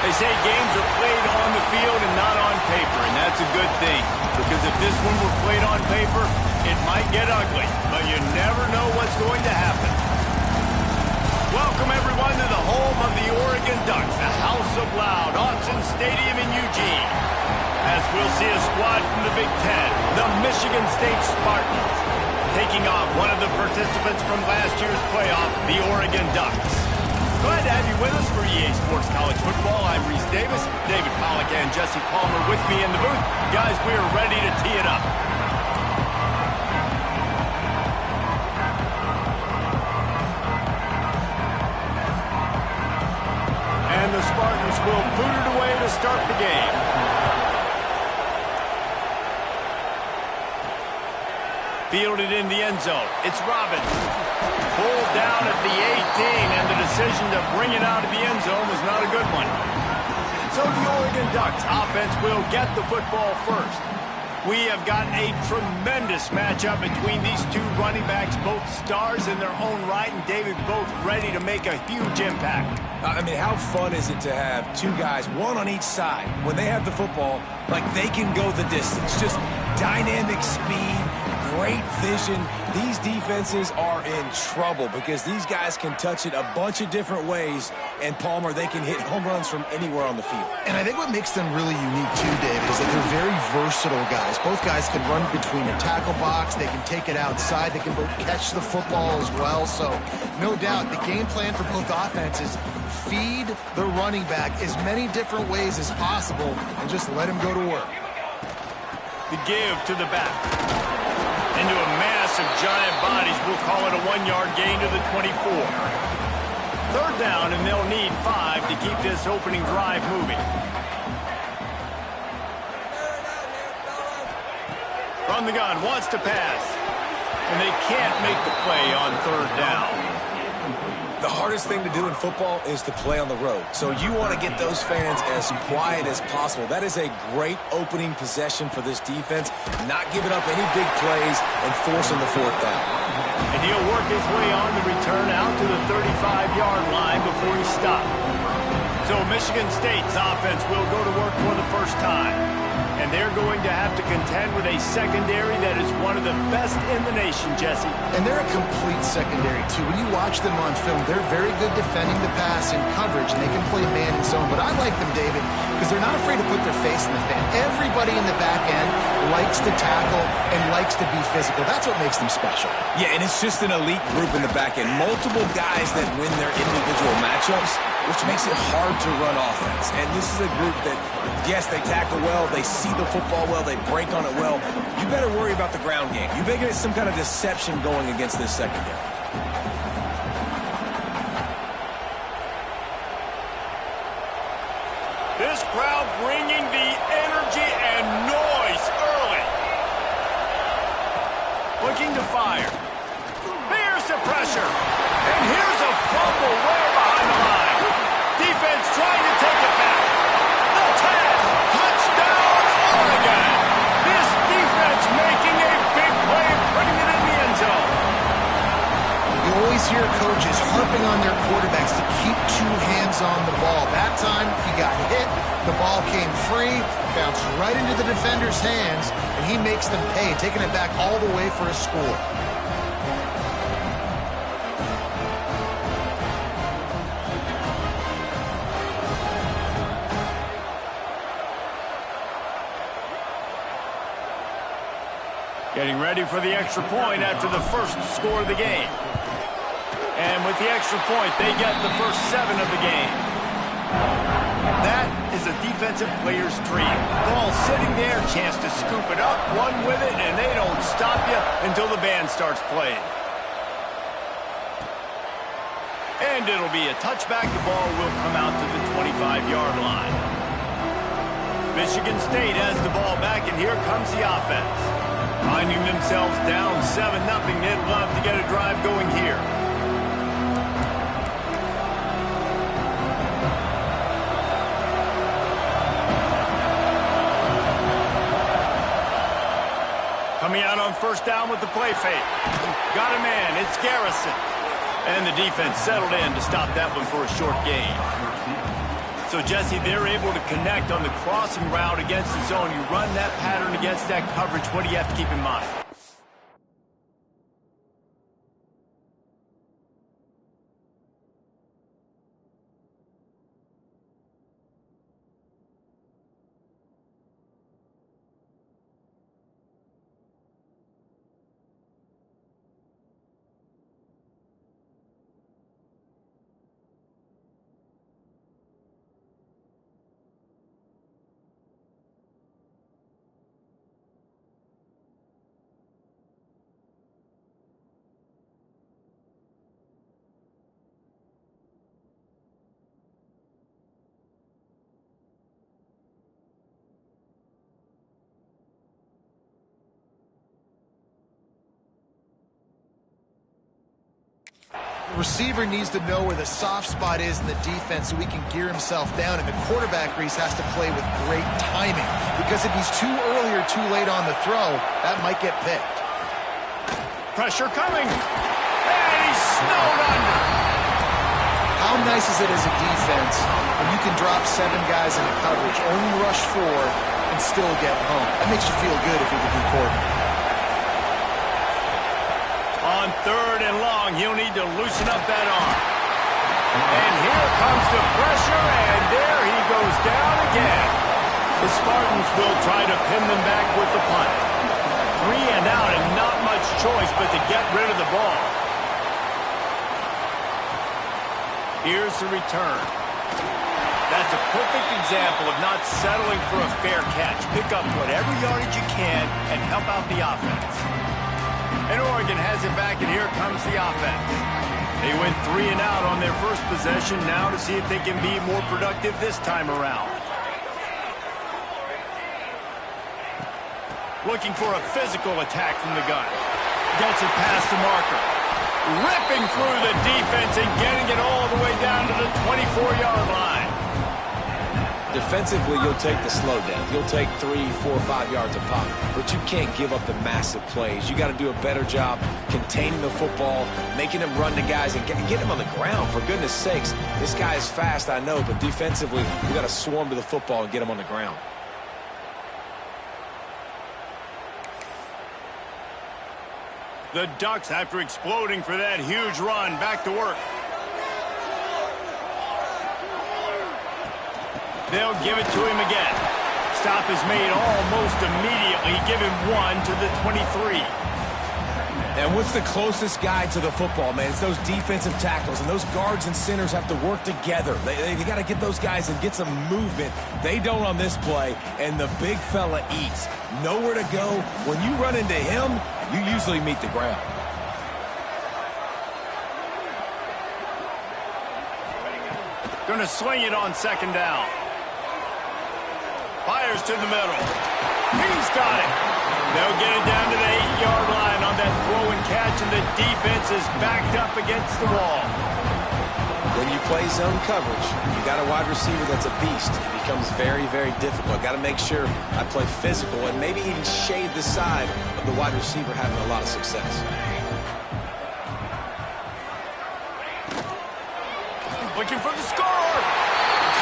They say games are played on the field and not on paper, and that's a good thing. Because if this one were played on paper, it might get ugly, but you never know what's going to happen. Welcome, everyone, to the home of the Oregon Ducks, the House of Loud, Autzen Stadium in Eugene. As we'll see a squad from the Big Ten, the Michigan State Spartans, taking on one of the participants from last year's playoff, the Oregon Ducks. Glad to have you with us for EA Sports College Football. I'm Reese Davis, David Pollack and Jesse Palmer with me in the booth. Guys, we are ready to tee it up. And the Spartans will boot it away to start the game. Fielded in the end zone. It's Robbins. Pulled down at the 18, and the decision to bring it out of the end zone was not a good one. So the Oregon Ducks offense will get the football first. We have got a tremendous matchup between these two running backs, both stars in their own right, and David, both ready to make a huge impact. I mean, how fun is it to have two guys, one on each side, when they have the football, like they can go the distance. Just dynamic speed, great vision. These defenses are in trouble because these guys can touch it a bunch of different ways, and Palmer, they can hit home runs from anywhere on the field. And I think what makes them really unique too, David, is that they're very versatile guys. Both guys can run between a tackle box, they can take it outside, they can both catch the football as well. So no doubt the game plan for both offenses, feed the running back as many different ways as possible and just let him go to work. The give to the back. Into a mass of giant bodies. We'll call it a 1-yard gain to the 24. Third down, and they'll need 5 to keep this opening drive moving. From the gun, wants to pass. And they can't make the play on third down. The hardest thing to do in football is to play on the road. So you want to get those fans as quiet as possible. That is a great opening possession for this defense. Not giving up any big plays and forcing the fourth down. And he'll work his way on the return out to the 35-yard line before he stopped. So Michigan State's offense will go to work for the first time. And they're going to have to contend with a secondary that is one of the best in the nation, Jesse. And they're a complete secondary, too. When you watch them on film, they're very good defending the pass and coverage, and they can play man and zone. But I like them, David, because they're not afraid to put their face in the fan. Everybody in the back end likes to tackle and likes to be physical. That's what makes them special. Yeah, and it's just an elite group in the back end. Multiple guys that win their individual matchups, which makes it hard to run offense. And this is a group that, yes, they tackle well, they see the football well, they break on it well. You better worry about the ground game. You better get some kind of deception going against this secondary. This crowd bringing the energy and noise early. Looking to fire. Here's the pressure. And here's a fumble way behind the line. Defense trying to take it back. The tag. Touchdown, Oregon. This defense making a big play and putting it in the end zone. You always hear coaches harping on their quarterbacks to keep 2 hands on the ball. That time, he got hit. The ball came free, bounced right into the defender's hands, and he makes them pay, taking it back all the way for a score. Getting ready for the extra point after the first score of the game. And with the extra point, they get the first 7 of the game. That is a defensive player's dream. Ball sitting there, chance to scoop it up, run with it, and they don't stop you until the band starts playing. And it'll be a touchback. The ball will come out to the 25-yard line. Michigan State has the ball back, and here comes the offense. Finding themselves down 7-0, they'd love to get a drive going here. Coming out on first down with the play fake. Got a man, it's Garrison. And the defense settled in to stop that one for a short gain. So So, Jesse, they're able to connect on the crossing route against the zone. You run that pattern against that coverage. What do you have to keep in mind? The receiver needs to know where the soft spot is in the defense so he can gear himself down, and the quarterback, Reese, has to play with great timing, because if he's too early or too late on the throw, that might get picked. Pressure coming, and he's snowed under. How nice is it as a defense when you can drop 7 guys into coverage, only rush 4, and still get home? That makes you feel good if you're the D coordinator. On 3rd and long, he'll need to loosen up that arm. And here comes the pressure, and there he goes down again. The Spartans will try to pin them back with the punt. 3 and out, and not much choice but to get rid of the ball. Here's the return. That's a perfect example of not settling for a fair catch. Pick up whatever yardage you can and help out the offense. And Oregon has it back, and here comes the offense. They went 3 and out on their first possession, now to see if they can be more productive this time around. Looking for a physical attack from the gun. Gets it past the marker. Ripping through the defense and getting it all the way down to the 24-yard line. Defensively, you'll take the slow down. You'll take 3, 4, 5 yards a pop, but you can't give up the massive plays. You got to do a better job containing the football, making them run the guys, and get them on the ground. For goodness sakes, this guy is fast, I know, but defensively, we got to swarm to the football and get him on the ground. The Ducks, after exploding for that huge run, back to work. They'll give it to him again. Stop is made almost immediately. Give him 1 to the 23. And what's the closest guy to the football, man? It's those defensive tackles, and those guards and centers have to work together. They got to get those guys and get some movement. They don't on this play, and the big fella eats. Nowhere to go. When you run into him, you usually meet the ground. Going to swing it on 2nd down. Fires to the middle. He's got it. They'll get it down to the 8-yard line on that throw and catch, and the defense is backed up against the wall. When you play zone coverage, you got a wide receiver that's a beast. It becomes very, very difficult. Got to make sure I play physical and maybe even shade the side of the wide receiver having a lot of success. Looking for the score.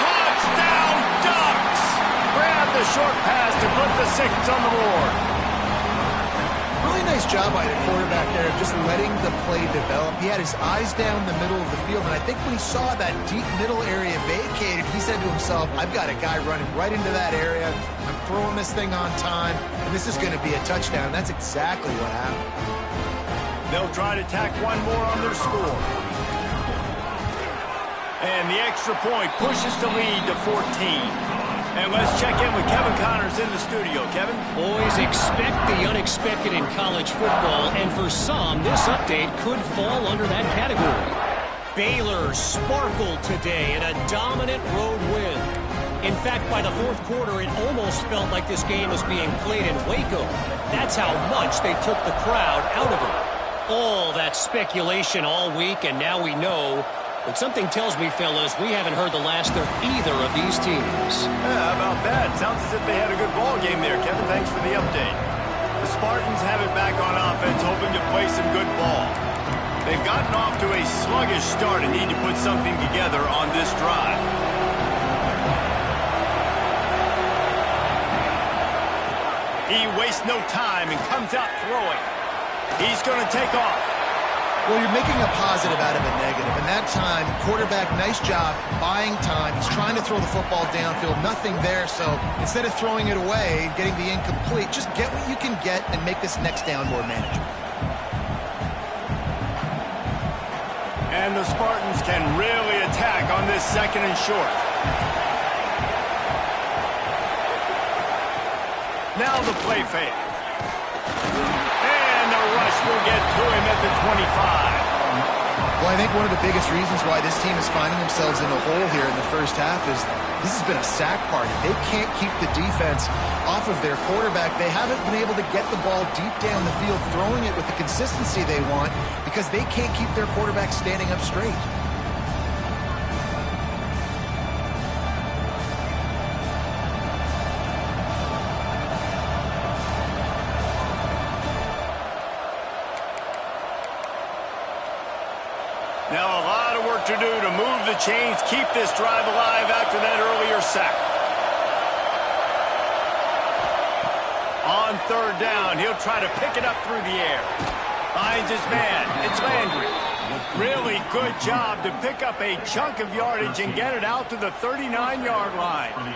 Touchdown, Ducks! Grab the short pass to put the 6 on the board. Really nice job by the quarterback there, just letting the play develop. He had his eyes down the middle of the field, and I think when he saw that deep middle area vacated, he said to himself, I've got a guy running right into that area. I'm throwing this thing on time, and this is going to be a touchdown. That's exactly what happened. They'll try to tack 1 more on their score. And the extra point pushes the lead to 14. And let's check in with Kevin Connors in the studio. Kevin? Boys, expect the unexpected in college football, and for some, this update could fall under that category. Baylor sparkled today in a dominant road win. In fact, by the 4th quarter, it almost felt like this game was being played in Waco. That's how much they took the crowd out of it. All that speculation all week, and now we know. But something tells me, fellas, we haven't heard the last of either of these teams. Yeah, how about that? Sounds as if they had a good ball game there, Kevin. Thanks for the update. The Spartans have it back on offense, hoping to play some good ball. They've gotten off to a sluggish start and need to put something together on this drive. He wastes no time and comes out throwing. He's going to take off. Well, you're making a positive out of a negative. And that time, quarterback, nice job buying time. He's trying to throw the football downfield. Nothing there. So instead of throwing it away and getting the incomplete, just get what you can get and make this next down more manageable. And the Spartans can really attack on this second and short. Now the play fake. And the rush will get to him at the 25. Well, I think one of the biggest reasons why this team is finding themselves in a hole here in the first half is this has been a sack party. They can't keep the defense off of their quarterback. They haven't been able to get the ball deep down the field, throwing it with the consistency they want because they can't keep their quarterback standing up straight. Now a lot of work to do to move the chains, keep this drive alive after that earlier sack. On third down, he'll try to pick it up through the air. Finds his man. It's Landry. Really good job to pick up a chunk of yardage and get it out to the 39-yard line.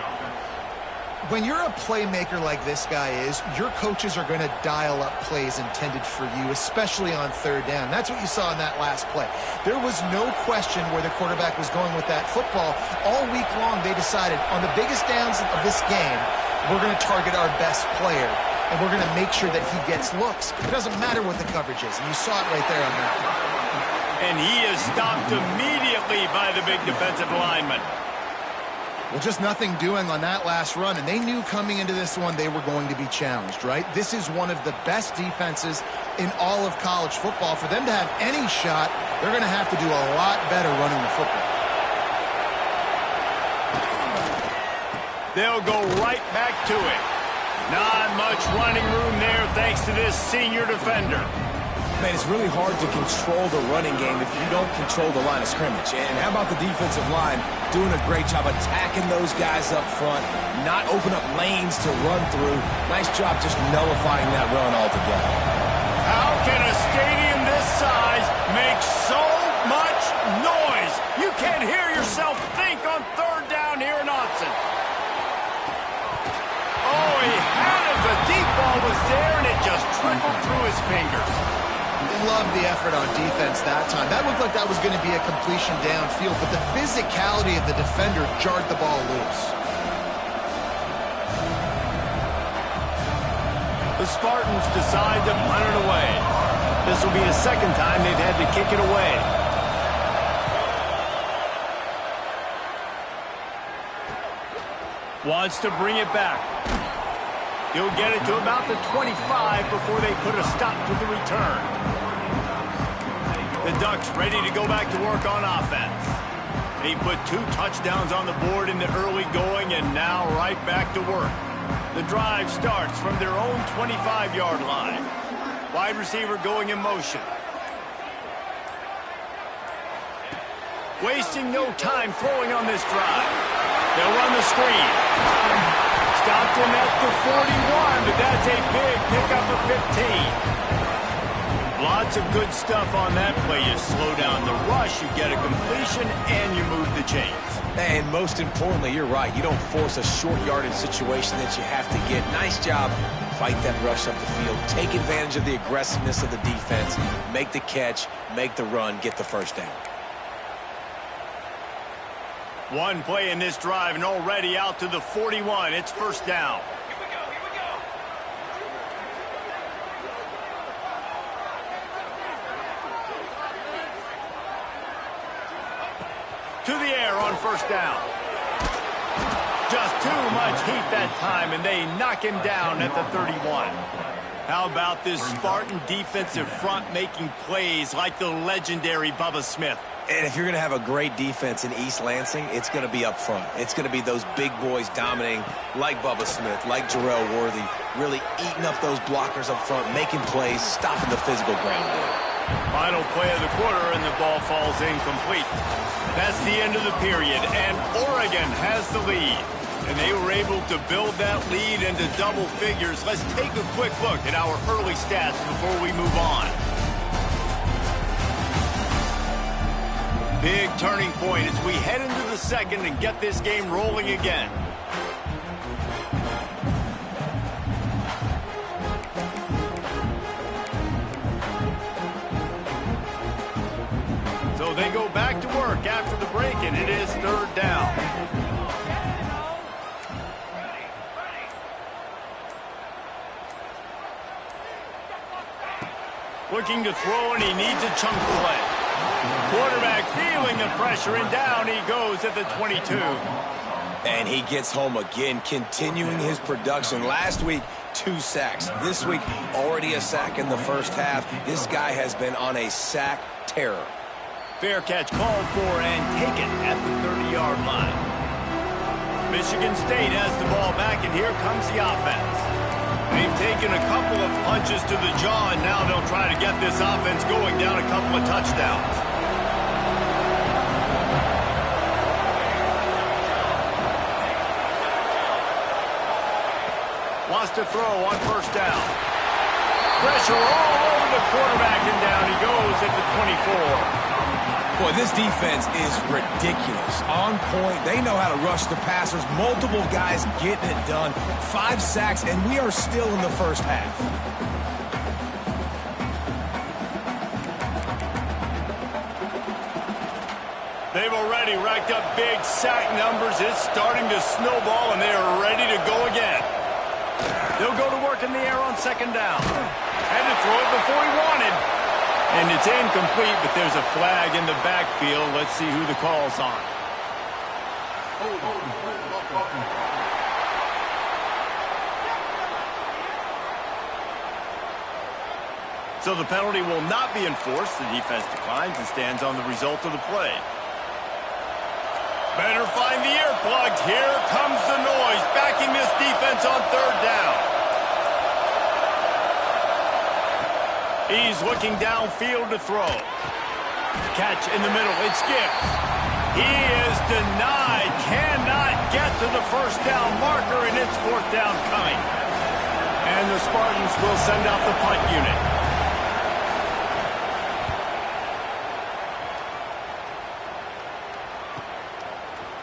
When you're a playmaker like this guy is, your coaches are going to dial up plays intended for you, especially on third down. That's what you saw in that last play. There was no question where the quarterback was going with that football. All week long, they decided on the biggest downs of this game, we're going to target our best player, and we're going to make sure that he gets looks. It doesn't matter what the coverage is, and you saw it right there on that one. And he is stopped immediately by the big defensive lineman. Well, just nothing doing on that last run, and they knew coming into this one they were going to be challenged, right? This is one of the best defenses in all of college football. For them to have any shot, they're going to have to do a lot better running the football. They'll go right back to it. Not much running room there thanks to this senior defender. Man, it's really hard to control the running game if you don't control the line of scrimmage. And how about the defensive line doing a great job attacking those guys up front, not open up lanes to run through. Nice job just nullifying that run altogether. How can a stadium this size make so much noise? You can't hear yourself think on third down here in Austin. Oh, he had it. The deep ball was there, and it just trickled through his fingers. Loved the effort on defense that time. That looked like that was going to be a completion downfield, but the physicality of the defender jarred the ball loose. The Spartans decide to punt it away. This will be the second time they've had to kick it away. Wants to bring it back. He'll get it to about the 25 before they put a stop to the return. The Ducks ready to go back to work on offense. They put 2 touchdowns on the board in the early going and now right back to work. The drive starts from their own 25-yard line. Wide receiver going in motion. Wasting no time throwing on this drive. They'll run the screen. Stopped him at the 41, but that's a big pickup of 15. Lots of good stuff on that play. You slow down the rush, you get a completion, and you move the chains. And most importantly, you're right. You don't force a short yardage situation that you have to get. Nice job. Fight that rush up the field. Take advantage of the aggressiveness of the defense. Make the catch, make the run, get the first down. One play in this drive and already out to the 41. It's first down. To the air on first down. Just too much heat that time, and they knock him down at the 31. How about this Spartan defensive front making plays like the legendary Bubba Smith? And if you're going to have a great defense in East Lansing, it's going to be up front. It's going to be those big boys dominating like Bubba Smith, like Jarrell Worthy, really eating up those blockers up front, making plays, stopping the physical ground game. Final play of the quarter, and the ball falls incomplete. That's the end of the period, and Oregon has the lead. And they were able to build that lead into double figures. Let's take a quick look at our early stats before we move on. Big turning point as we head into the second and get this game rolling again. So they go back to work after the break, and it is third down. Looking to throw, and he needs a chunk play. Quarterback feeling the pressure, and down he goes at the 22. And he gets home again, continuing his production. Last week, 2 sacks. This week, already a sack in the first half. This guy has been on a sack terror. Fair catch called for and taken at the 30-yard line. Michigan State has the ball back, and here comes the offense. They've taken a couple of punches to the jaw, and now they'll try to get this offense going down a couple of touchdowns. Wants to throw on first down. Pressure all over the quarterback, and down he goes at the 24. Boy, this defense is ridiculous. On point. They know how to rush the passers. Multiple guys getting it done. 5 sacks, and we are still in the first half. They've already racked up big sack numbers. It's starting to snowball, and they are ready to go again. They'll go to work in the air on second down. Had to throw it before he wanted. And it's incomplete, but there's a flag in the backfield. Let's see who the call's on. So the penalty will not be enforced. The defense declines and stands on the result of the play. Better find the earplugs. Here comes the noise, backing this defense on third down. He's looking downfield to throw. Catch in the middle. It skips. He is denied. Cannot get to the first down marker, and it's fourth down coming. And the Spartans will send out the punt unit.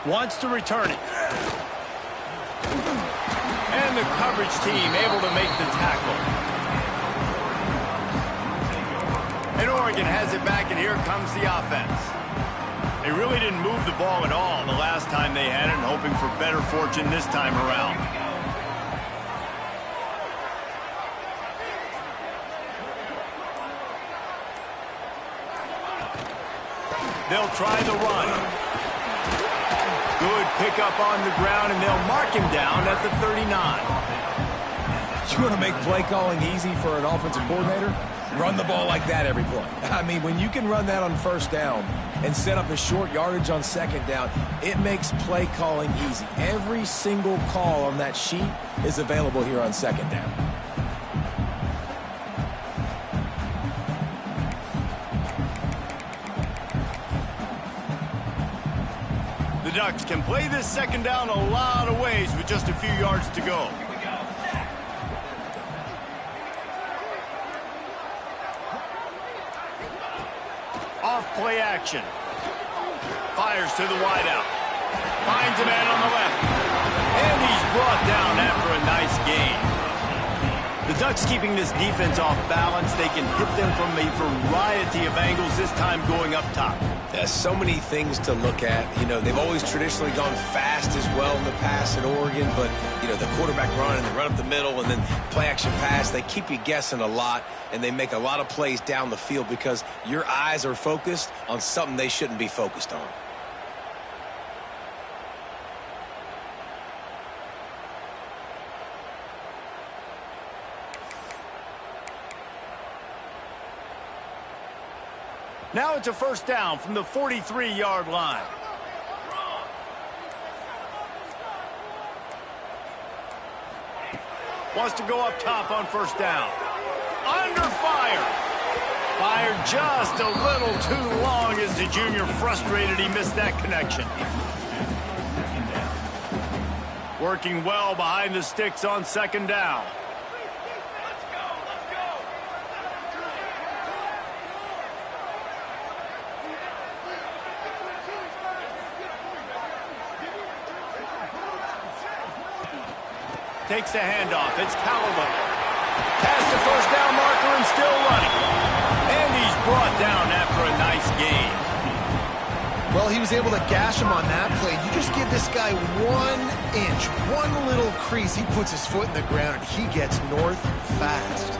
Wants to return it. And the coverage team able to make the tackle. And Oregon has it back, and here comes the offense. They really didn't move the ball at all the last time they had it, and hoping for better fortune this time around. They'll try the run. Good pickup on the ground, and they'll mark him down at the 39. You want to make play calling easy for an offensive coordinator? Run the ball like that every play. I mean, when you can run that on first down and set up a short yardage on second down, it makes play calling easy. Every single call on that sheet is available here on second down. The Ducks can play this second down a lot of ways with just a few yards to go. Off-play action. Fires to the wideout. Finds a man on the left. And he's brought down after a nice gain. The Ducks keeping this defense off balance. They can hit them from a variety of angles, this time going up top. There's so many things to look at. You know, they've always traditionally gone fast as well in the past at Oregon, but, you know, the quarterback run and the run up the middle and then play action pass, they keep you guessing a lot, and they make a lot of plays down the field because your eyes are focused on something they shouldn't be focused on. Now it's a first down from the 43-yard line. Wants to go up top on first down. Under fire. Fired just a little too long as the junior frustrated he missed that connection. Working well behind the sticks on second down. Takes the handoff. It's Callaway. Past the first down marker and still running. And he's brought down after a nice gain. Well, he was able to gash him on that play. You just give this guy 1 inch, one little crease. He puts his foot in the ground, and he gets north fast.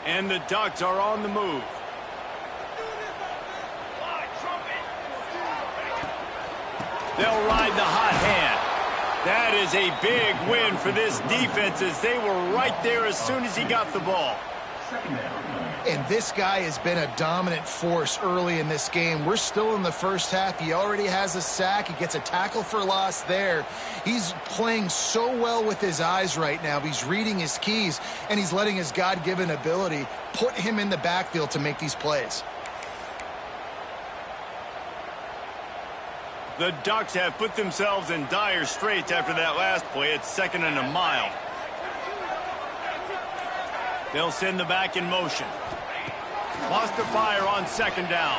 And the Ducks are on the move. They'll ride the hot hand. That is a big win for this defense as they were right there as soon as he got the ball. And this guy has been a dominant force early in this game. We're still in the first half. He already has a sack. He gets a tackle for loss there. He's playing so well with his eyes right now. He's reading his keys, and he's letting his God-given ability put him in the backfield to make these plays. The Ducks have put themselves in dire straits after that last play. It's 2nd and a mile. They'll send the back in motion. Lost to fire on 2nd down.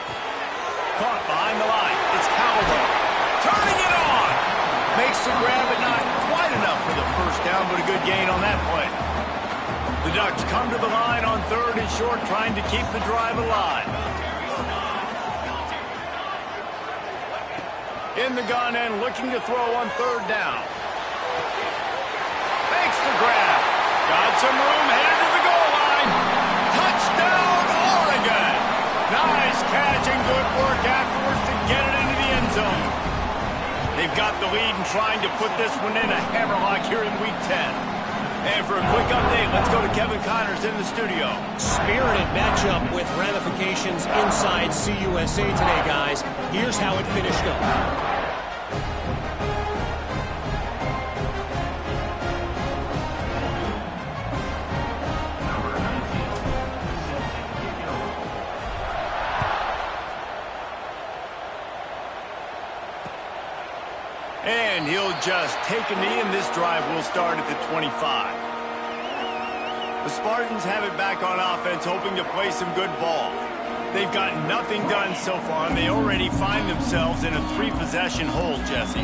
Caught behind the line. It's Callaway. Turning it on. Makes the grab, but not quite enough for the first down, but a good gain on that play. The Ducks come to the line on 3rd and short, trying to keep the drive alive. In the gun and looking to throw on 3rd down. Makes the grab. Got some room, headed to the goal line. Touchdown, Oregon. Nice catch and good work afterwards to get it into the end zone. They've got the lead and trying to put this one in a hammerlock here in Week 10. And for a quick update, let's go to Kevin Connors in the studio. Spirited matchup with ramifications inside CUSA today, guys. Here's how it finished up. And he'll just take a knee, and this drive will start at the 25. The Spartans have it back on offense, hoping to play some good ball. They've got nothing done so far, and they already find themselves in a 3-possession hole, Jesse.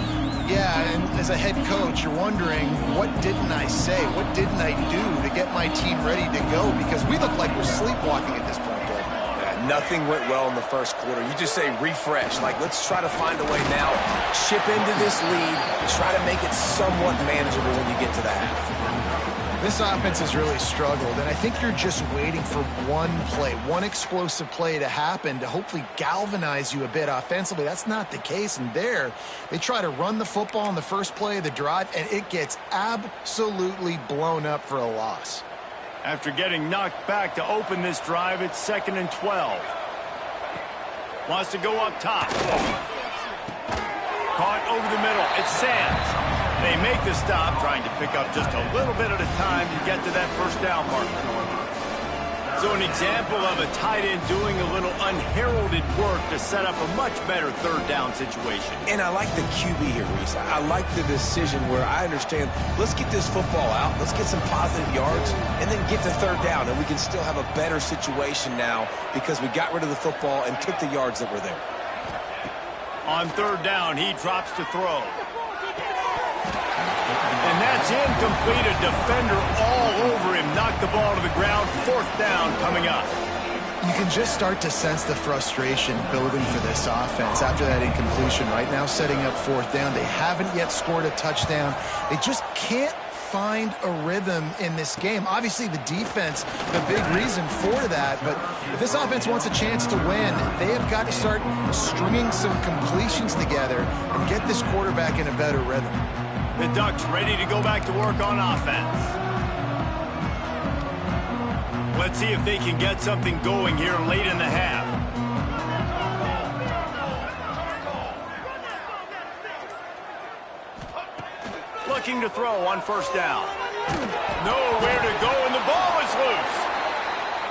Yeah, and as a head coach, you're wondering, what didn't I say? What didn't I do to get my team ready to go? Because we look like we're sleepwalking at this point, Dave. Nothing went well in the first quarter. You just say refresh. Like, let's try to find a way now. Chip into this lead. Try to make it somewhat manageable when you get to the half. This offense has really struggled, and I think you're just waiting for one play, one explosive play to happen to hopefully galvanize you a bit offensively. That's not the case, and there, they try to run the football in the first play of the drive, and it gets absolutely blown up for a loss. After getting knocked back to open this drive, it's 2nd and 12. Wants to go up top. Caught over the middle. It's Sands. They make the stop, trying to pick up just a little bit at a time to get to that first down marker. So an example of a tight end doing a little unheralded work to set up a much better 3rd down situation. And I like the QB here, Reese. I like the decision where I understand, let's get this football out, let's get some positive yards, and then get to 3rd down, and we can still have a better situation now because we got rid of the football and took the yards that were there. On 3rd down, he drops to throw. And that's incomplete. A defender all over him. Knocked the ball to the ground. 4th down coming up. You can just start to sense the frustration building for this offense after that incompletion. Right now, setting up 4th down. They haven't yet scored a touchdown. They just can't find a rhythm in this game. Obviously, the defense, the big reason for that. But if this offense wants a chance to win, they have got to start stringing some completions together and get this quarterback in a better rhythm. The Ducks ready to go back to work on offense. Let's see if they can get something going here late in the half. Looking to throw on 1st down. Nowhere to go, and the ball is loose.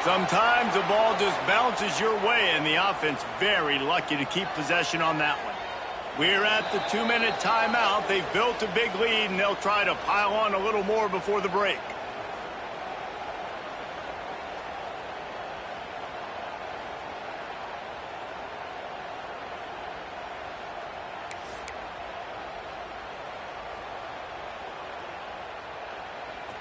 Sometimes the ball just bounces your way, and the offense very lucky to keep possession on that one. We're at the 2-minute timeout. They've built a big lead, and they'll try to pile on a little more before the break.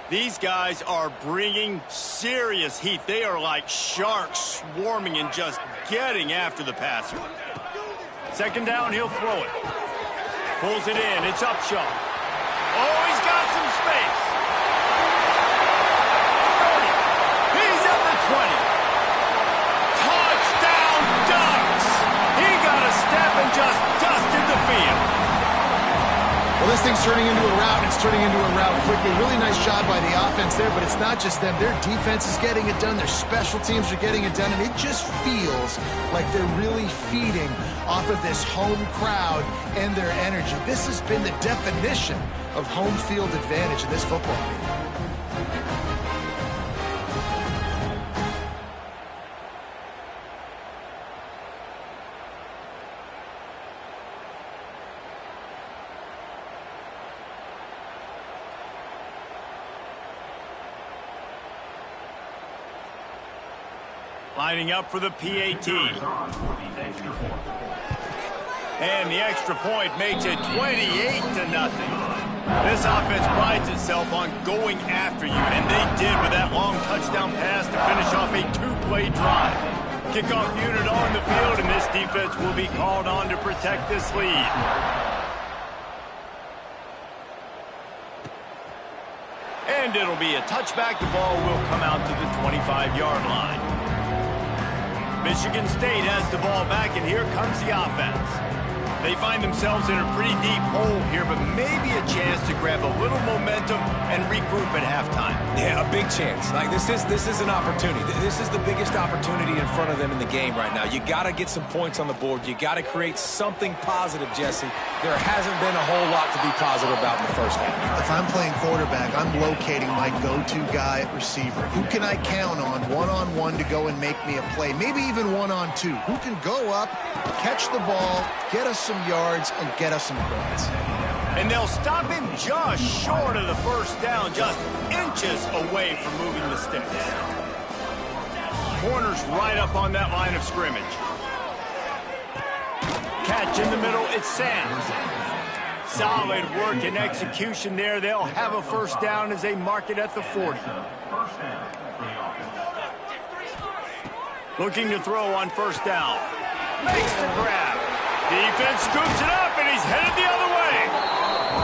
These guys are bringing serious heat. They are like sharks swarming and just getting after the passer. Second down, he'll throw it. Pulls it in. It's Upshaw. Oh, he's got some space. 30. He's at the 20. Touchdown Ducks. He got a step and just dusted the field. Well, this thing's turning into a rout. It's turning into a rout quickly. Really nice job by the offense there, but it's not just them. Their defense is getting it done. Their special teams are getting it done, and it just feels like they're really feeding off of this home crowd and their energy. This has been the definition of home field advantage in this football game. Lining up for the PAT. And the extra point makes it 28-0. This offense prides itself on going after you, and they did with that long touchdown pass to finish off a 2-play drive. Kickoff unit on the field, and this defense will be called on to protect this lead. And it'll be a touchback. The ball will come out to the 25-yard line. Michigan State has the ball back, and here comes the offense. They find themselves in a pretty deep hole here, but maybe a chance to grab a little momentum and regroup at halftime. Yeah, a big chance. Like this is an opportunity. This is the biggest opportunity in front of them in the game right now. You got to get some points on the board. You got to create something positive, Jesse. There hasn't been a whole lot to be positive about in the first half. If I'm playing quarterback, I'm locating my go-to guy at receiver. Who can I count on one-on-one to go and make me a play? Maybe even one-on-two. Who can go up, catch the ball, get us some yards, and get us some points. And they'll stop him just short of the first down, just inches away from moving the sticks. Corner's right up on that line of scrimmage. Catch in the middle, it's Sands. Solid work and execution there. They'll have a first down as they mark it at the 40. Looking to throw on first down. Makes the grab. Defense scoops it up, and he's headed the other way.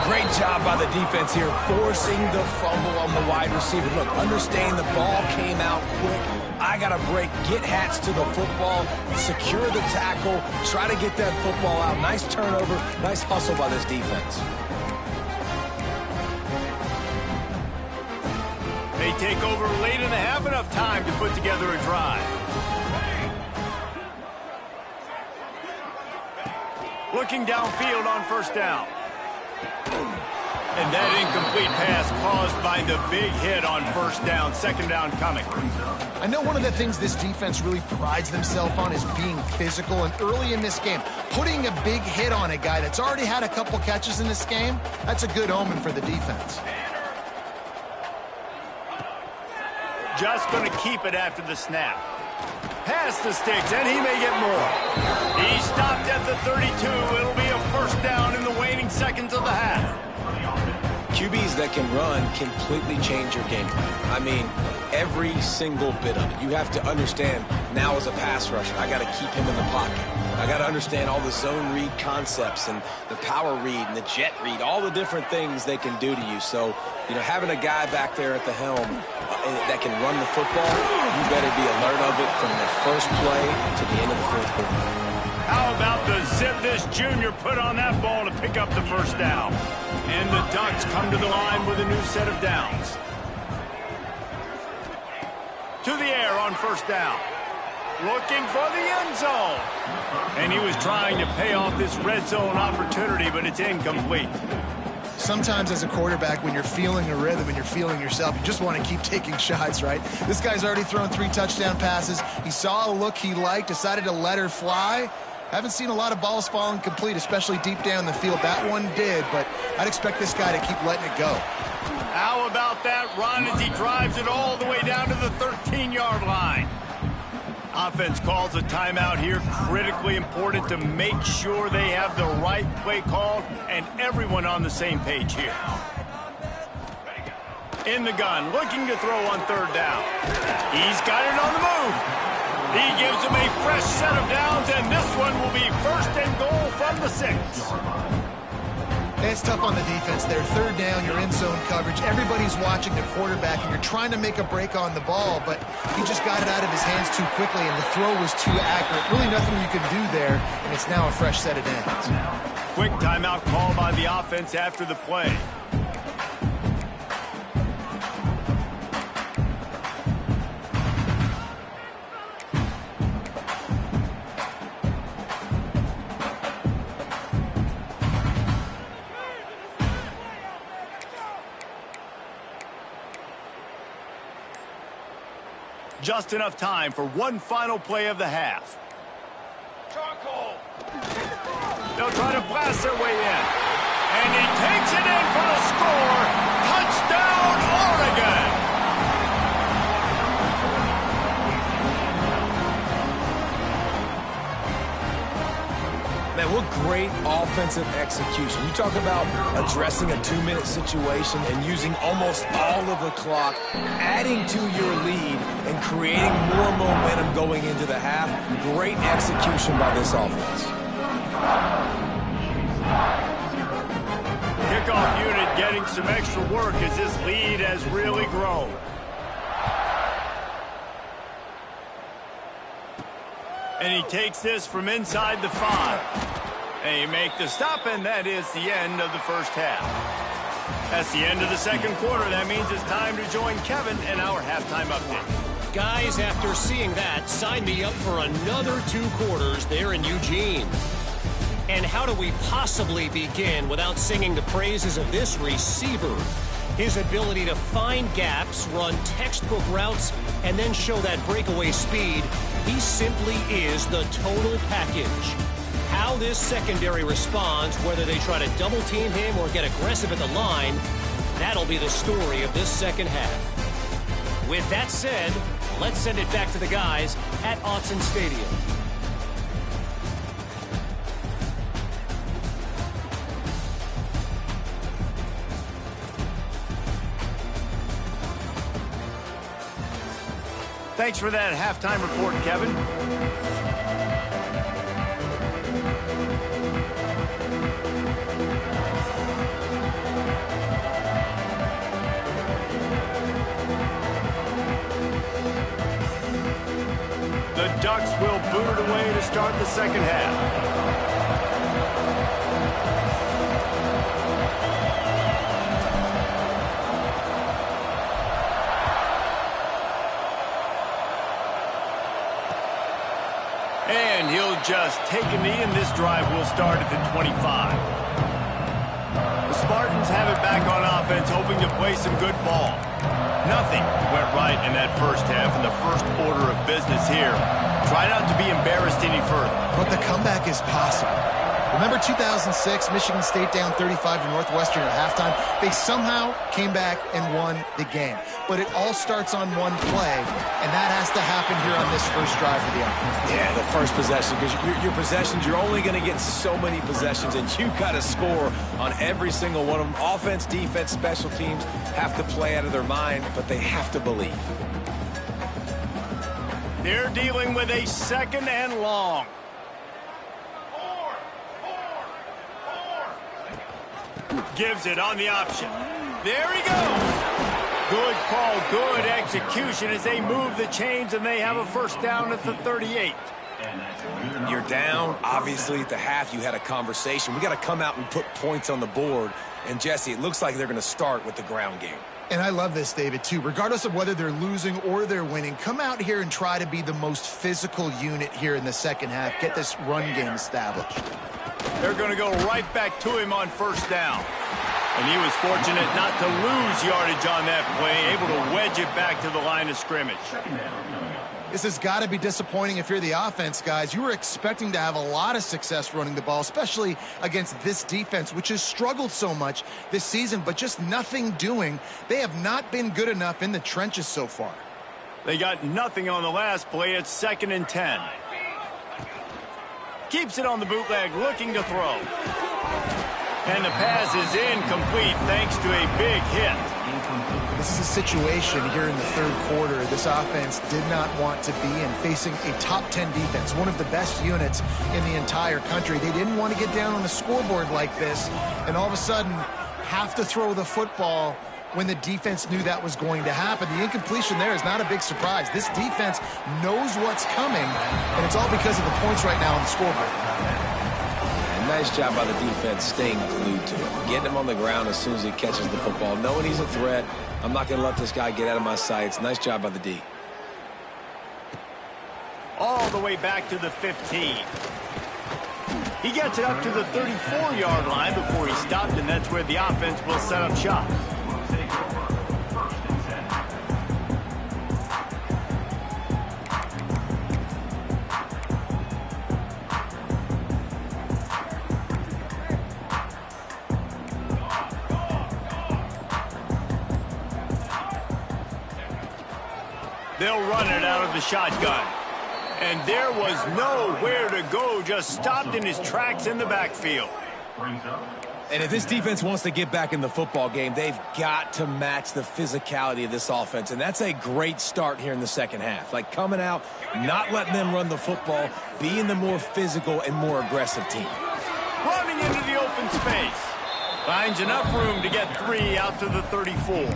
Great job by the defense here, forcing the fumble on the wide receiver. Look, understand the ball came out quick. I got to break, get hats to the football, secure the tackle, try to get that football out. Nice turnover, nice hustle by this defense. They take over late in the half, enough time to put together a drive. Looking downfield on first down. And that incomplete pass caused by the big hit on first down. Second down coming. I know one of the things this defense really prides themselves on is being physical. And early in this game, putting a big hit on a guy that's already had a couple catches in this game, that's a good omen for the defense. Just going to keep it after the snap. Past the sticks, and he may get more. He stopped at the 32. It'll be a first down in the waning seconds of the half. QBs that can run completely change your game plan. I mean, every single bit of it. You have to understand, now as a pass rusher, I got to keep him in the pocket. I got to understand all the zone read concepts and the power read and the jet read, all the different things they can do to you. So, you know, having a guy back there at the helm that can run the football, you better be alert of it from the first play to the end of the fourth quarter. How about the zip this junior put on that ball to pick up the first down? And the Ducks come to the line with a new set of downs. To the air on first down. Looking for the end zone. And he was trying to pay off this red zone opportunity, but it's incomplete. sometimes as a quarterback, when you're feeling a rhythm and you're feeling yourself, you just want to keep taking shots, right? This guy's already thrown 3 touchdown passes. He saw a look he liked, decided to let her fly. Haven't seen a lot of balls falling complete, especially deep down the field. That one did, but I'd expect this guy to keep letting it go. How about that run as he drives it all the way down to the 13-yard line? Offense calls a timeout here. Critically important to make sure they have the right play called and everyone on the same page here. In the gun, looking to throw on 3rd down. He's got it on the move. He gives him a fresh set of downs, and this one will be 1st and goal from the 6. It's tough on the defense there. 3rd down, you're in zone coverage. Everybody's watching the quarterback, and you're trying to make a break on the ball, but he just got it out of his hands too quickly, and the throw was too accurate. Really nothing you can do there, and it's now a fresh set of downs. Quick timeout call by the offense after the play. Just enough time for one final play of the half. They'll try to blast their way in. And he takes it in for the score. Touchdown, Oregon! Man, what great offensive execution. You talk about addressing a 2-minute situation and using almost all of the clock, adding to your lead and creating more momentum going into the half. Great execution by this offense. Kickoff unit getting some extra work as this lead has really grown. And he takes this from inside the 5. They make the stop, and that is the end of the first half. That's the end of the 2nd quarter. That means it's time to join Kevin in our halftime update. Guys, after seeing that, sign me up for another 2 quarters there in Eugene. And how do we possibly begin without singing the praises of this receiver? His ability to find gaps, run textbook routes, and then show that breakaway speed. He simply is the total package. How this secondary responds, whether they try to double-team him or get aggressive at the line, that'll be the story of this 2nd half. With that said, let's send it back to the guys at Autzen Stadium. Thanks for that halftime report, Kevin. The Ducks will boot it away to start the 2nd half. And he'll just take a knee, and this drive will start at the 25. The Spartans have it back on offense, hoping to play some good ball. Nothing went right in that first half, and the first order of business here. Try not to be embarrassed any further. But the comeback is possible. Remember 2006, Michigan State down 35 to Northwestern at halftime? They somehow came back and won the game. But it all starts on one play, and that has to happen here on this first drive of the offense. Yeah, the first possession, because your possessions, you're only going to get so many possessions, and you got to score on every single one of them. Offense, defense, special teams have to play out of their mind, but they have to believe. They're dealing with a 2nd and long. Gives it on the option. There he goes. Good call, good execution as they move the chains, and they have a first down at the 38. You're down. Obviously, at the half, you had a conversation. We got to come out and put points on the board. And, Jesse, it looks like they're going to start with the ground game. And I love this, David, too. Regardless of whether they're losing or they're winning, come out here and try to be the most physical unit here in the 2nd half. Get this run game established. They're going to go right back to him on first down. And he was fortunate not to lose yardage on that play, able to wedge it back to the line of scrimmage. This has got to be disappointing if you're the offense, guys. You were expecting to have a lot of success running the ball, especially against this defense, which has struggled so much this season, but just nothing doing. They have not been good enough in the trenches so far. They got nothing on the last play. It's 2nd and 10. Keeps it on the bootleg, looking to throw. And the pass is incomplete thanks to a big hit. This is a situation here in the third quarter this offense did not want to be in, facing a top 10 defense, one of the best units in the entire country. They didn't want to get down on the scoreboard like this and all of a sudden have to throw the football when the defense knew that was going to happen. The incompletion there is not a big surprise. This defense knows what's coming, and it's all because of the points right now on the scoreboard. Nice job by the defense staying glued to him, getting him on the ground as soon as he catches the football, knowing he's a threat. I'm not going to let this guy get out of my sights. Nice job by the D. All the way back to the 15. He gets it up to the 34-yard line before he stopped, and that's where the offense will set up shop. They'll run it out of the shotgun. And there was nowhere to go, just stopped in his tracks in the backfield. And if this defense wants to get back in the football game, they've got to match the physicality of this offense. And that's a great start here in the second half. Like coming out, not letting them run the football, being the more physical and more aggressive team. Running into the open space. Finds enough room to get 3 out to the 34.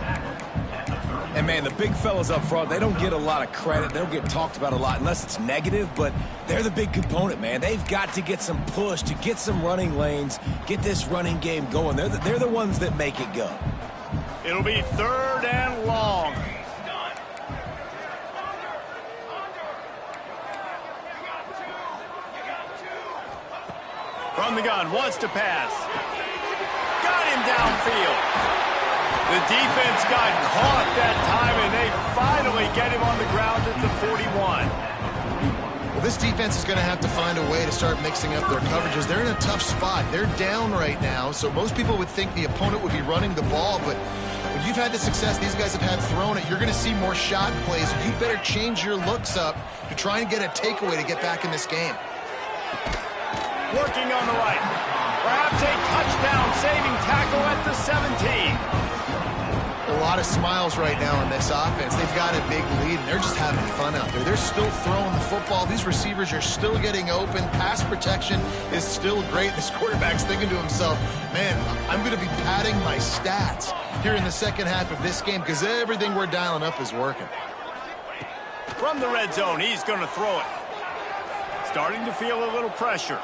And, man, the big fellas up front, they don't get a lot of credit. They don't get talked about a lot unless it's negative, but they're the big component, man. They've got to get some push, to get some running lanes, get this running game going. They're the ones that make it go. It'll be 3rd and long. From the gun, wants to pass. Got him downfield. The defense got caught that time, and they finally get him on the ground at the 41. Well, this defense is going to have to find a way to start mixing up their coverages. They're in a tough spot. They're down right now, so most people would think the opponent would be running the ball, but when you've had the success these guys have had throwing it, you're going to see more shot plays. You better change your looks up to try and get a takeaway to get back in this game. Working on the right. Perhaps a touchdown-saving tackle at the 17. A lot of smiles right now in this offense. They've got a big lead, and they're just having fun out there. They're still throwing the football. These receivers are still getting open. Pass protection is still great. This quarterback's thinking to himself, man, I'm going to be padding my stats here in the second half of this game because everything we're dialing up is working. From the red zone, he's going to throw it. Starting to feel a little pressure.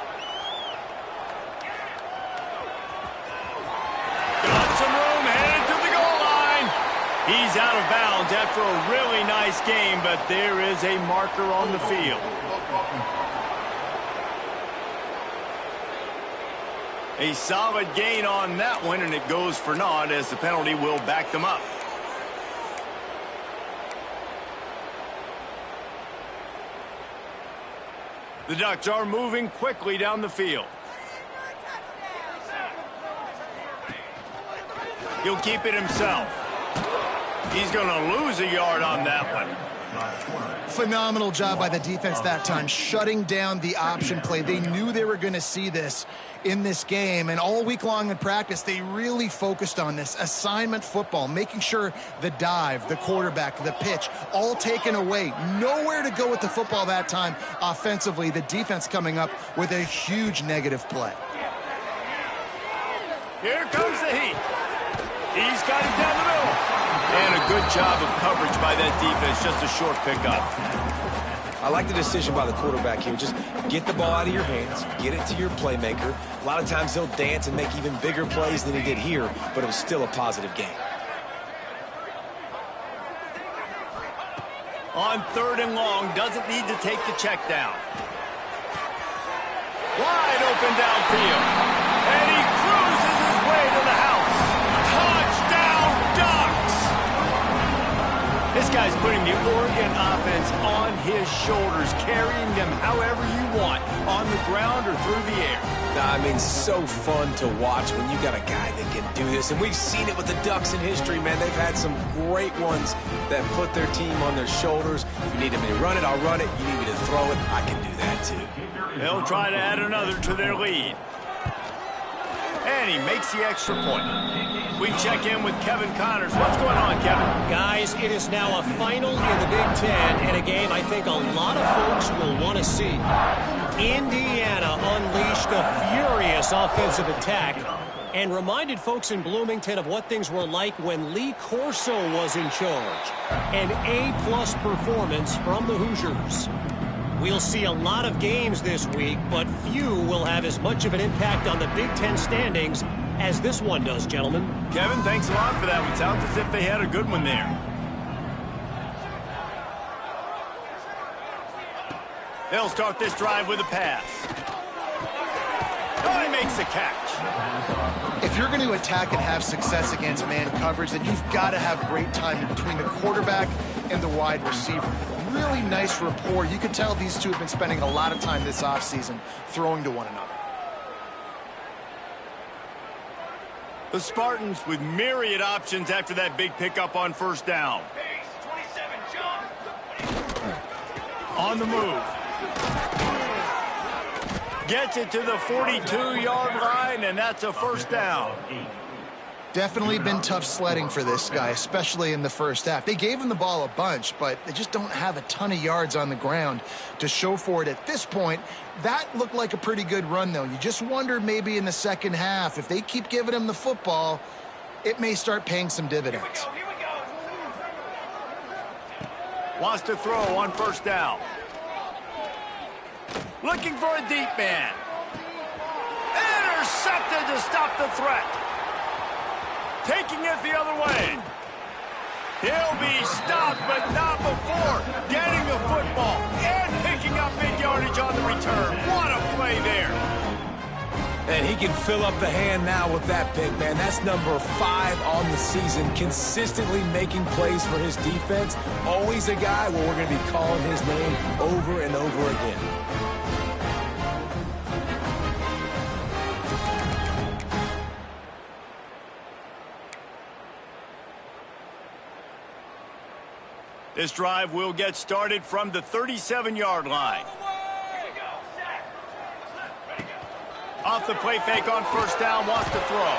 Got some room, headed to the goal line. He's out of bounds after a really nice game, but there is a marker on the field. A solid gain on that one, and it goes for naught as the penalty will back them up. The Ducks are moving quickly down the field. He'll keep it himself. He's going to lose a yard on that one. Phenomenal job by the defense that time, shutting down the option play. They knew they were going to see this in this game, and all week long in practice, they really focused on this assignment football, making sure the dive, the quarterback, the pitch, all taken away. Nowhere to go with the football that time offensively. The defense coming up with a huge negative play. Here comes the heat. He's got it down the middle. And a good job of coverage by that defense. Just a short pickup. I like the decision by the quarterback here. Just get the ball out of your hands, get it to your playmaker. A lot of times he'll dance and make even bigger plays than he did here, but it was still a positive game. On 3rd and long, doesn't need to take the check down. Wide open downfield. And he cruises his way to the house. This guy's putting the Oregon offense on his shoulders, carrying them however you want, on the ground or through the air. I mean, so fun to watch when you got a guy that can do this. And we've seen it with the Ducks in history, man. They've had some great ones that put their team on their shoulders. If you need me to run it, I'll run it. You need me to throw it, I can do that too. They'll try to add another to their lead. And he makes the extra point. We check in with Kevin Connors. What's going on, Kevin? Guys, it is now a final in the Big Ten, and a game I think a lot of folks will want to see. Indiana unleashed a furious offensive attack and reminded folks in Bloomington of what things were like when Lee Corso was in charge. An A-plus performance from the Hoosiers. We'll see a lot of games this week, but few will have as much of an impact on the Big Ten standings as this one does, gentlemen. Kevin, thanks a lot for that. It sounds as if they had a good one there. They'll start this drive with a pass. Oh, he makes the catch. If you're going to attack and have success against man coverage, then you've got to have great timing between the quarterback and the wide receiver. Really nice rapport. You can tell these two have been spending a lot of time this offseason throwing to one another. The Spartans with myriad options after that big pickup on first down. On the move. Gets it to the 42-yard line, and that's a first down. Definitely been tough sledding for this guy, especially in the first half. They gave him the ball a bunch, but they just don't have a ton of yards on the ground to show for it at this point. That looked like a pretty good run, though. You just wonder maybe in the second half, if they keep giving him the football, it may start paying some dividends. Here we go. Wants to throw on first down. Looking for a deep man. Intercepted to stop the threat. Taking it the other way. He'll be stopped, but not before getting the football and picking up big yardage on the return. What a play there. And he can fill up the hand now with that pick, man. That's number 5 on the season, consistently making plays for his defense. Always a guy where we're going to be calling his name over and over again. This drive will get started from the 37-yard line. Off the play fake on first down, wants to throw.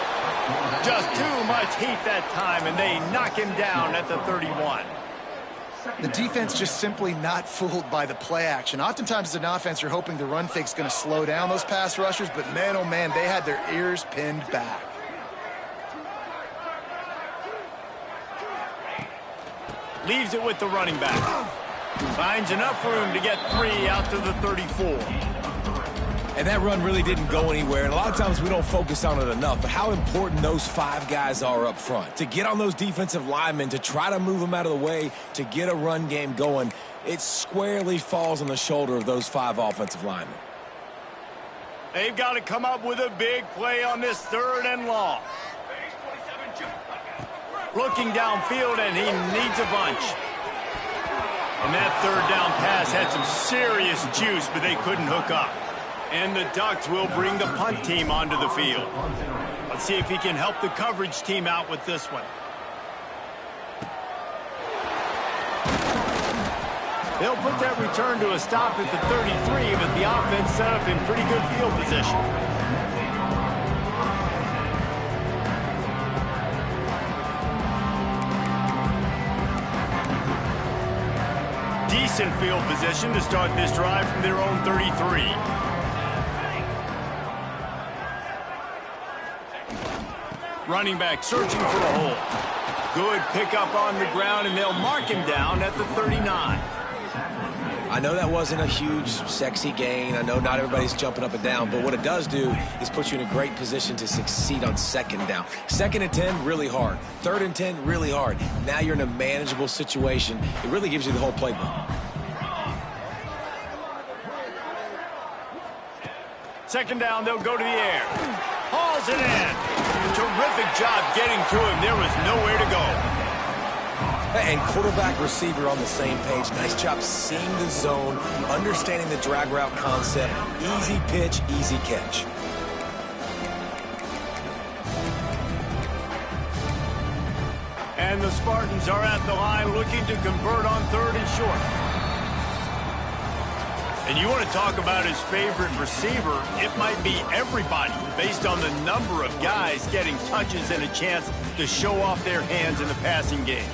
Just too much heat that time, and they knock him down at the 31. The defense just simply not fooled by the play action. Oftentimes as an offense, you're hoping the run fake's going to slow down those pass rushers, but man, oh man, they had their ears pinned back. Leaves it with the running back. Finds enough room to get 3 out to the 34. And that run really didn't go anywhere. And a lot of times we don't focus on it enough. But how important those 5 guys are up front. To get on those defensive linemen, to try to move them out of the way, to get a run game going, it squarely falls on the shoulder of those 5 offensive linemen. They've got to come up with a big play on this 3rd and long. Looking downfield, and he needs a bunch. And that 3rd down pass had some serious juice, but they couldn't hook up. And the Ducks will bring the punt team onto the field. Let's see if he can help the coverage team out with this one. They'll put that return to a stop at the 33, but the offense set up in pretty good field position. Decent field position to start this drive from their own 33. Running back searching for a hole. Good pickup on the ground, and they'll mark him down at the 39. I know that wasn't a huge, sexy gain. I know not everybody's jumping up and down, but what it does do is put you in a great position to succeed on 2nd down. 2nd and 10, really hard. 3rd and 10, really hard. Now you're in a manageable situation. It really gives you the whole playbook. 2nd down, they'll go to the air. Hauls it in. Terrific job getting to him. There was nowhere to go. And quarterback, receiver on the same page. Nice job seeing the zone, understanding the drag route concept. Easy pitch, easy catch. And the Spartans are at the line looking to convert on 3rd and short. And you want to talk about his favorite receiver, it might be everybody based on the number of guys getting touches and a chance to show off their hands in the passing game.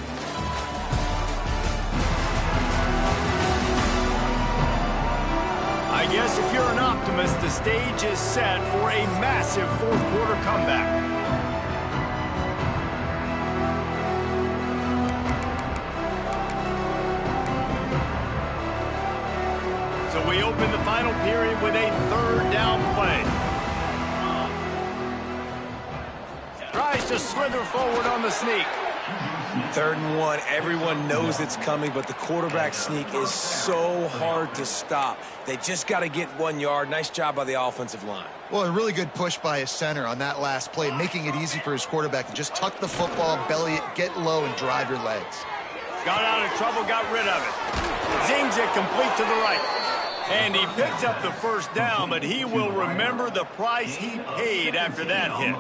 I guess if you're an optimist, the stage is set for a massive 4th quarter comeback. So we open the final period with a 3rd down play. Tries to slither forward on the sneak. 3rd and 1. Everyone knows it's coming, but the quarterback sneak is so hard to stop. They just got to get 1 yard. Nice job by the offensive line. Well, a really good push by his center on that last play, making it easy for his quarterback to just tuck the football, belly it, get low, and drive your legs. Got out of trouble, got rid of it. Zings it complete to the right. And he picks up the 1st down, but he will remember the price he paid after that hit.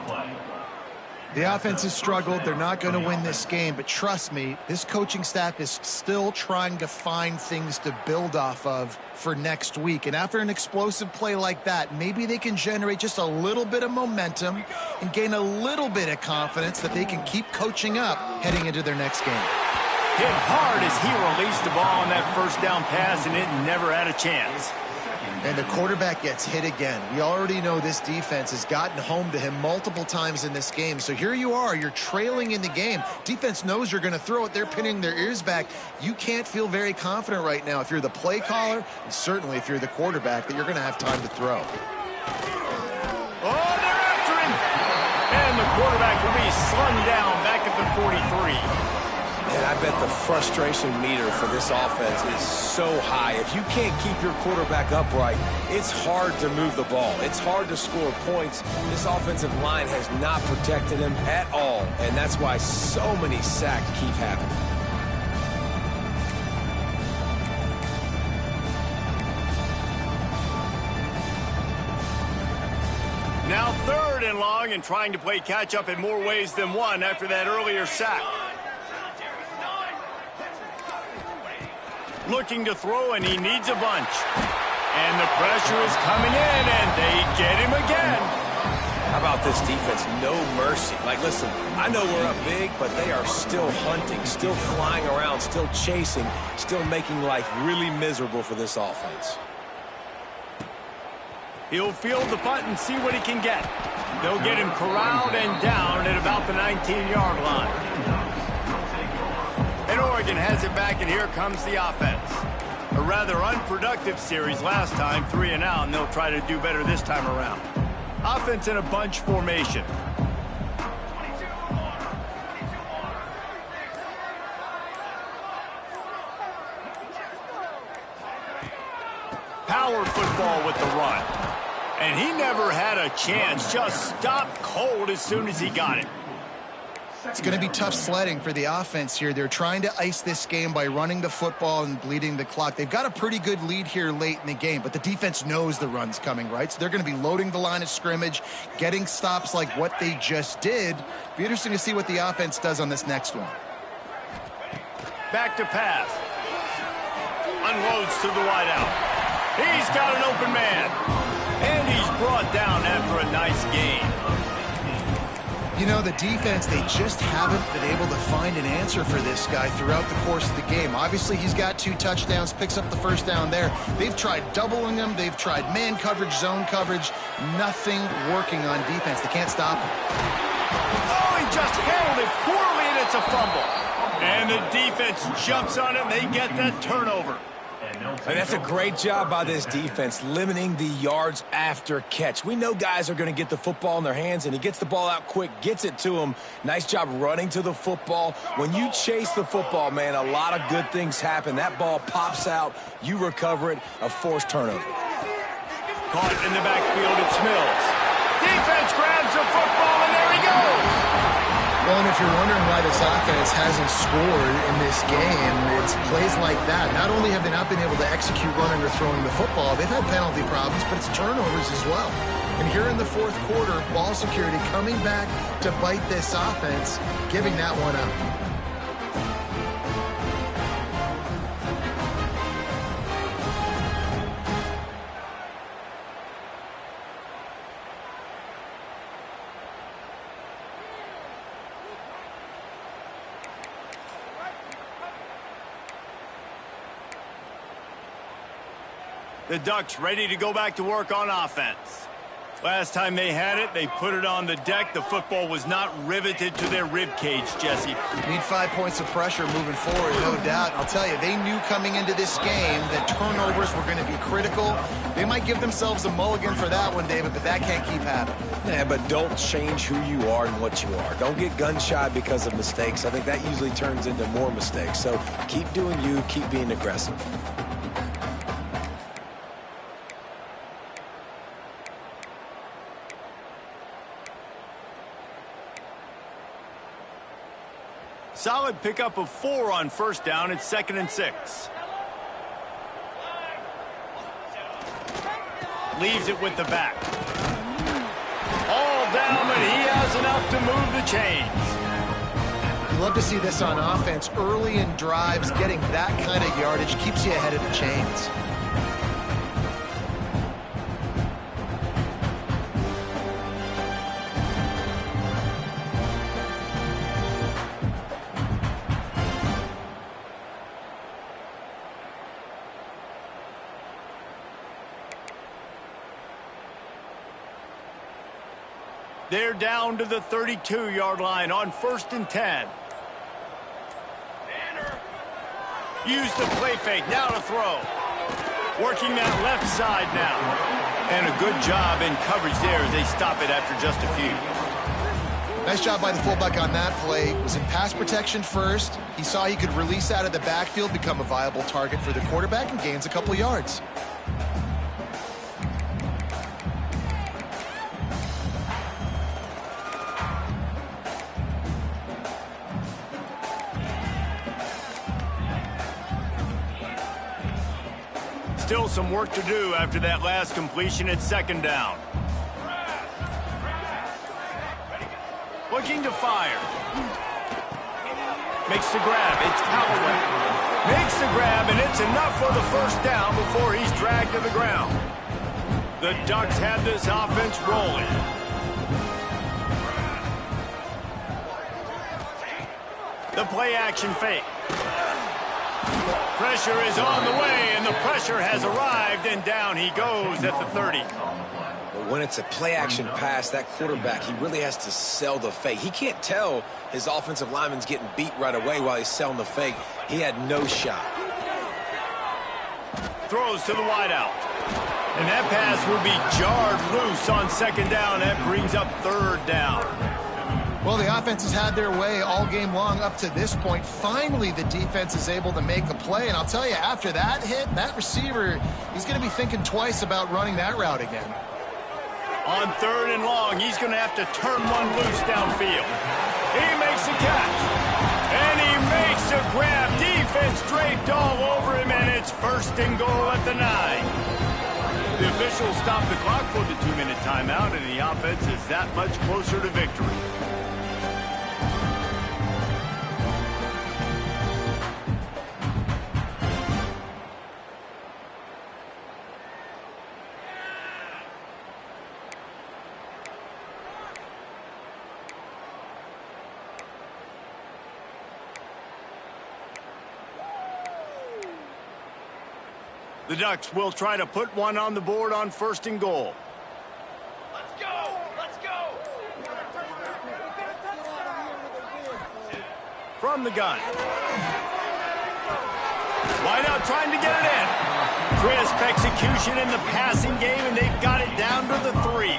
The offense has struggled. They're not going to win this game, but trust me, this coaching staff is still trying to find things to build off of for next week. And after an explosive play like that, maybe they can generate just a little bit of momentum and gain a little bit of confidence that they can keep coaching up heading into their next game. Hit hard as he released the ball on that 1st down pass, and it never had a chance. And the quarterback gets hit again. We already know this defense has gotten home to him multiple times in this game. So here you are, you're trailing in the game. Defense knows you're going to throw it. They're pinning their ears back. You can't feel very confident right now if you're the play caller, and certainly if you're the quarterback, that you're going to have time to throw. Oh, they're after him! And the quarterback will be slung down back at the 43. And I bet the frustration meter for this offense is so high. If you can't keep your quarterback upright, it's hard to move the ball. It's hard to score points. This offensive line has not protected him at all, and that's why so many sacks keep happening. Now 3rd and long, and trying to play catch-up in more ways than one after that earlier sack. Looking to throw, and he needs a bunch. And the pressure is coming in, and they get him again. How about this defense? No mercy. Like, listen, I know we're up big, but they are still hunting, still flying around, still chasing, still making life really miserable for this offense. He'll field the punt and see what he can get. They'll get him corralled and down at about the 19-yard line. And Oregon has it back, and here comes the offense. A rather unproductive series last time, 3 and out, and they'll try to do better this time around. Offense in a bunch formation. Power football with the run. And he never had a chance, just stopped cold as soon as he got it. It's going to be tough sledding for the offense here. They're trying to ice this game by running the football and bleeding the clock. They've got a pretty good lead here late in the game, but the defense knows the run's coming, right? So they're going to be loading the line of scrimmage, getting stops like what they just did. Be interesting to see what the offense does on this next one. Back to pass. Unloads to the wideout. He's got an open man. And he's brought down after a nice gain. You know, the defense, they just haven't been able to find an answer for this guy throughout the course of the game. Obviously, he's got 2 touchdowns, picks up the 1st down there. They've tried doubling him. They've tried man coverage, zone coverage. Nothing working on defense. They can't stop him. Oh, he just handled it poorly, and it's a fumble. And the defense jumps on him. They get that turnover. And that's a great job by this defense, limiting the yards after catch. We know guys are going to get the football in their hands, and he gets the ball out quick, gets it to him. Nice job running to the football. When you chase the football, man, a lot of good things happen. That ball pops out, you recover it, a forced turnover. Caught in the backfield, it's Mills. Defense grabs the football, and there he goes. Well, and if you're wondering why this offense hasn't scored in this game, it's plays like that. Not only have they not been able to execute running or throwing the football, they've had penalty problems, but it's turnovers as well. And here in the fourth quarter, ball security coming back to bite this offense, giving that one up. The Ducks ready to go back to work on offense. Last time they had it, they put it on the deck. The football was not riveted to their rib cage, Jesse. Need 5 points of pressure moving forward, no doubt. I'll tell you, they knew coming into this game that turnovers were going to be critical. They might give themselves a mulligan for that one, David, but that can't keep happening. Yeah, but don't change who you are and what you are. Don't get gun-shy because of mistakes. I think that usually turns into more mistakes. So keep doing you, keep being aggressive. Solid pickup of 4 on first down. It's 2nd and 6. Leaves it with the back. All down, but he has enough to move the chains. You love to see this on offense. Early in drives, getting that kind of yardage keeps you ahead of the chains. They're down to the 32-yard line on 1st and 10. Use the play fake, now to throw. Working that left side now. And a good job in coverage there as they stop it after just a few. Nice job by the fullback on that play. Was in pass protection first. He saw he could release out of the backfield, become a viable target for the quarterback, and gains a couple yards. Still some work to do after that last completion at 2nd down. Looking to fire. Makes the grab. It's Callaway. Makes the grab, and it's enough for the first down before he's dragged to the ground. The Ducks have this offense rolling. The play action fake. Pressure is on the way, and the pressure has arrived, and down he goes at the 30. But when it's a play-action pass, that quarterback, he really has to sell the fake. He can't tell his offensive lineman's getting beat right away while he's selling the fake. He had no shot. Throws to the wideout. And that pass will be jarred loose on 2nd down. That brings up 3rd down. Well, the offense has had their way all game long up to this point. Finally, the defense is able to make a play. And I'll tell you, after that hit, that receiver, he's going to be thinking twice about running that route again. On 3rd and long, he's going to have to turn one loose downfield. He makes a catch. And he makes a grab. Defense draped all over him, and it's 1st and goal at the 9. The officials stop the clock for the 2-minute timeout, and the offense is that much closer to victory. The Ducks will try to put one on the board on 1st and goal. Let's go! Let's go! From the gun. Wide out trying to get it in. Crisp execution in the passing game, and they've got it down to the 3.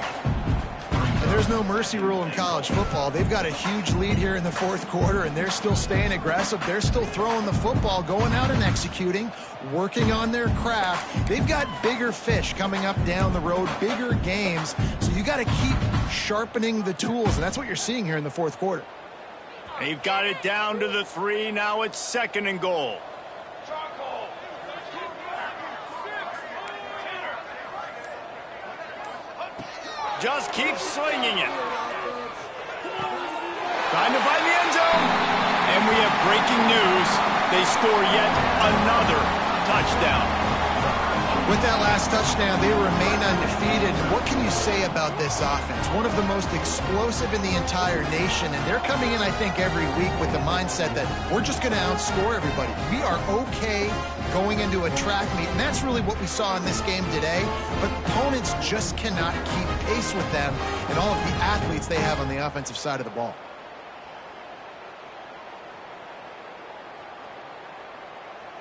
And there's no mercy rule in college football. They've got a huge lead here in the 4th quarter, and they're still staying aggressive. They're still throwing the football, going out and executing, working on their craft. They've got bigger fish coming up down the road, bigger games. So you got to keep sharpening the tools, and that's what you're seeing here in the 4th quarter. They've got it down to the 3. Now it's 2nd and goal. Just keep slinging it. Trying to find the end zone. And we have breaking news. They score yet another touchdown. With that last touchdown, they remain undefeated. What can you say about this offense? One of the most explosive in the entire nation, and they're coming in, I think, every week with the mindset that we're just going to outscore everybody. We are okay going into a track meet, and that's really what we saw in this game today. But opponents just cannot keep pace with them and all of the athletes they have on the offensive side of the ball.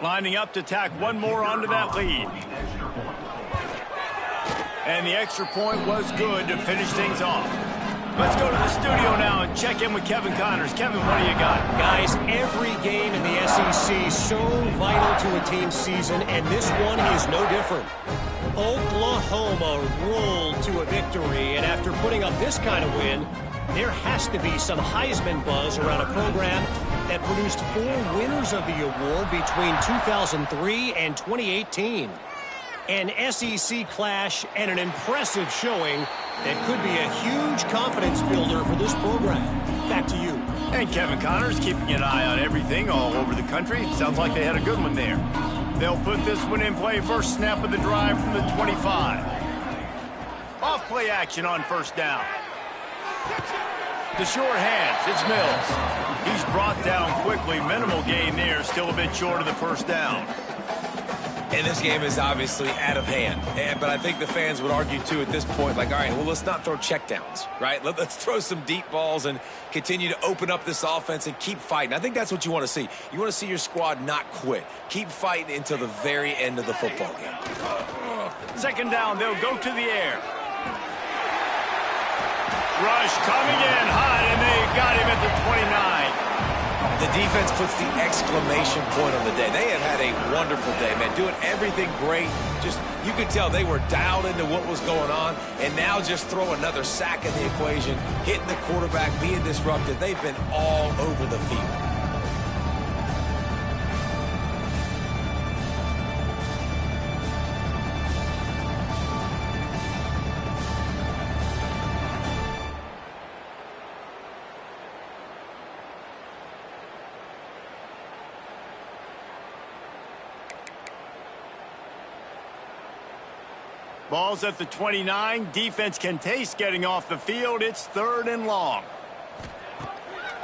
Lining up to tack one more onto that lead. And the extra point was good to finish things off. Let's go to the studio now and check in with Kevin Connors. Kevin, what do you got? Guys, every game in the SEC is so vital to a team's season, and this one is no different. Oklahoma rolled to a victory, and after putting up this kind of win, there has to be some Heisman buzz around a program that produced 4 winners of the award between 2003 and 2018. An SEC clash and an impressive showing that could be a huge confidence builder for this program. Back to you. And Kevin Connors keeping an eye on everything all over the country. Sounds like they had a good one there. They'll put this one in play. First snap of the drive from the 25. Off play action on first down. The short hands, it's Mills. He's brought down quickly. Minimal gain there, still a bit short of the first down. And this game is obviously out of hand. But I think the fans would argue, too, at this point, like, all right, well, let's not throw checkdowns, right? Let's throw some deep balls and continue to open up this offense and keep fighting. I think that's what you want to see. You want to see your squad not quit. Keep fighting until the very end of the football game. 2nd down, they'll go to the air. Rush coming in hot, and they got him at the 29. The defense puts the exclamation point on the day. They have had a wonderful day, man, doing everything great. Just, you could tell they were dialed into what was going on, and now just throw another sack in the equation, hitting the quarterback, being disrupted. They've been all over the field. Ball's at the 29. Defense can taste getting off the field. It's 3rd and long.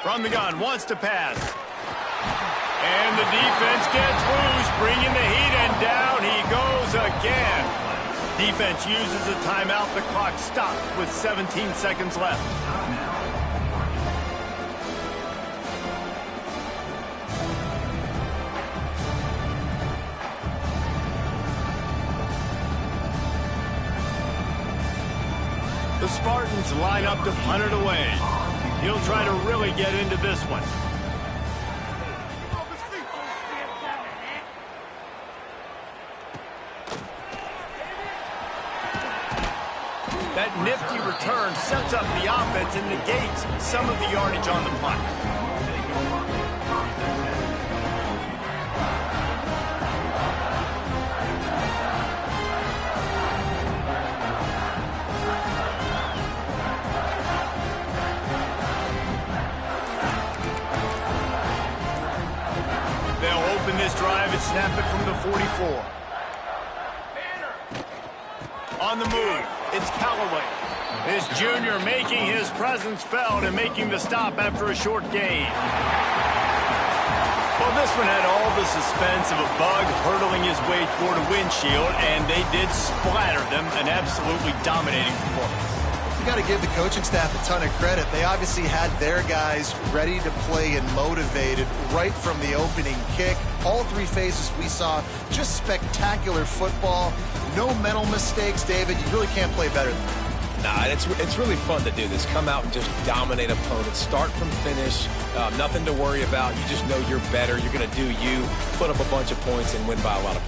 From the gun, wants to pass. And the defense gets loose, bringing the heat, and down he goes again. Defense uses a timeout. The clock stops with 17 seconds left. The Spartans line up to punt it away. He'll try to really get into this one. That nifty return sets up the offense and negates some of the yardage on the punt. This drive and snap it from the 44. On the move, it's Callaway. This junior making his presence felt and making the stop after a short gain. Well, this one had all the suspense of a bug hurtling his way toward a windshield, and they did splatter them. An absolutely dominating performance. You got to give the coaching staff a ton of credit. They obviously had their guys ready to play and motivated right from the opening kick. All 3 phases we saw, just spectacular football. No mental mistakes, David. You really can't play better than that. Nah, it's really fun to do this. Come out and just dominate opponents. Start from finish. Nothing to worry about. You just know you're better. You're going to do you, put up a bunch of points, and win by a lot of points.